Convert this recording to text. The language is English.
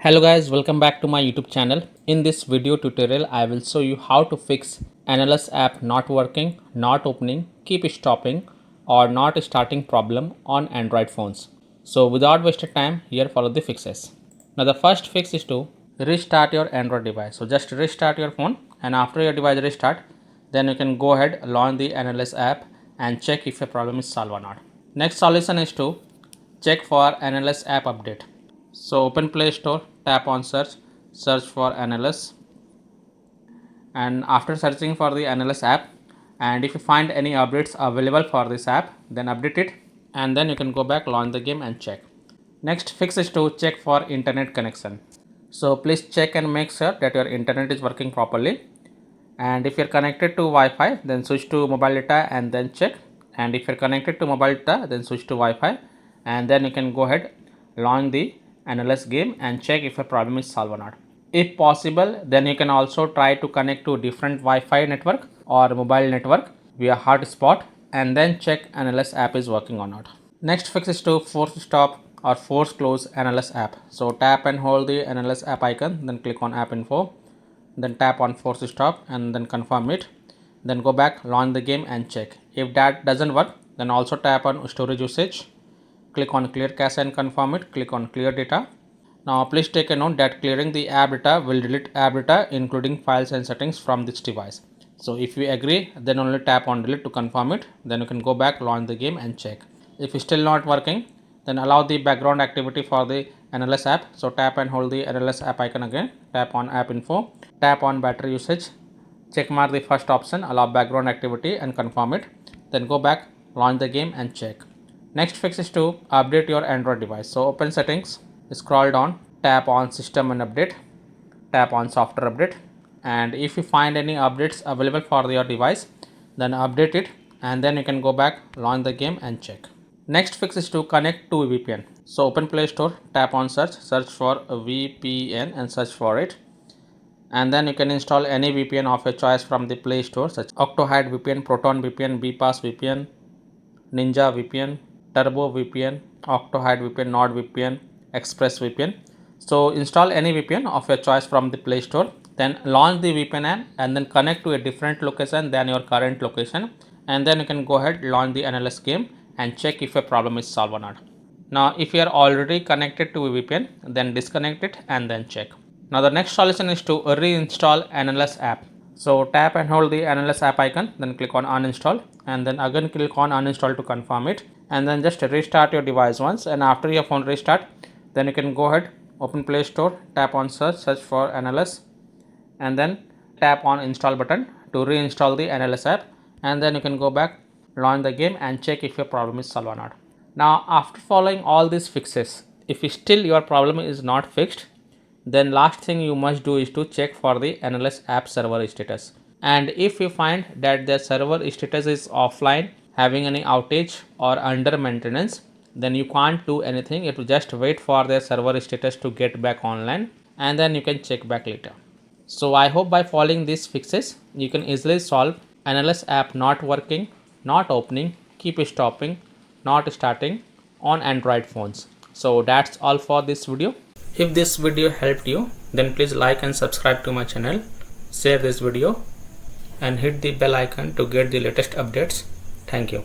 Hello guys, welcome back to my YouTube channel. In this video tutorial, I will show you how to fix Annulus app not working, not opening, keep stopping or not starting problem on Android phones. So without wasting time, here follow the fixes. Now the first fix is to restart your Android device. So just restart your phone, and after your device restart, then you can go ahead, launch the Annulus app and check if a problem is solved or not. Next solution is to check for Annulus app update. So open Play Store, tap on search for Annulus, and after searching for the Annulus app, and if you find any updates available for this app, then update it, and then you can go back, launch the game and check. Next fix is to check for internet connection. So please check and make sure that your internet is working properly, and if you're connected to Wi-Fi, then switch to mobile data and then check, and if you're connected to mobile data, then switch to Wi-Fi, and then you can go ahead, launch the Annulus game and check if a problem is solved or not. If possible, then you can also try to connect to different Wi-Fi network or mobile network via hotspot and then check Annulus app is working or not. Next fix is to force stop or force close Annulus app. So tap and hold the Annulus app icon, then click on app info, then tap on force stop and then confirm it, then go back, launch the game and check. If that doesn't work, then also tap on storage usage, click on clear cache and confirm it, click on clear data. Now please take a note that clearing the app data will delete app data including files and settings from this device. So if you agree, then only tap on delete to confirm it, then you can go back, launch the game and check. If it's still not working, then allow the background activity for the Annulus app. So tap and hold the Annulus app icon again, tap on app info, tap on battery usage, check mark the first option, allow background activity and confirm it, then go back, launch the game and check. Next fix is to update your Android device. So open settings, scroll down, tap on system and update, tap on software update, and if you find any updates available for your device, then update it, and then you can go back, launch the game and check. Next fix is to connect to VPN. So open Play Store, tap on search for a VPN and search for it, and then you can install any VPN of your choice from the Play Store such Octohide VPN, Proton VPN, BPass VPN, Ninja VPN, Turbo VPN, Octohide VPN, NordVPN, Express VPN. So install any VPN of your choice from the Play Store, then launch the VPN app and then connect to a different location than your current location, and then you can go ahead, launch the Annulus game and check if a problem is solved or not. Now if you are already connected to a VPN, then disconnect it and then check. Now the next solution is to reinstall Annulus app. So tap and hold the Annulus app icon, then click on uninstall and then again click on uninstall to confirm it, and then just restart your device once, and after your phone restart, then you can go ahead, open Play Store, tap on search for Annulus, and then tap on install button to reinstall the Annulus app, and then you can go back, launch the game and check if your problem is solved or not. Now after following all these fixes, if still your problem is not fixed, then last thing you must do is to check for the Annulus app server status, and if you find that the server status is offline, having any outage or under maintenance, then you can't do anything. It will just wait for their server status to get back online, and then you can check back later. So I hope by following these fixes, you can easily solve Annulus app not working, not opening, keep stopping, not starting on Android phones. So that's all for this video. If this video helped you, then please like and subscribe to my channel, share this video and hit the bell icon to get the latest updates. Thank you.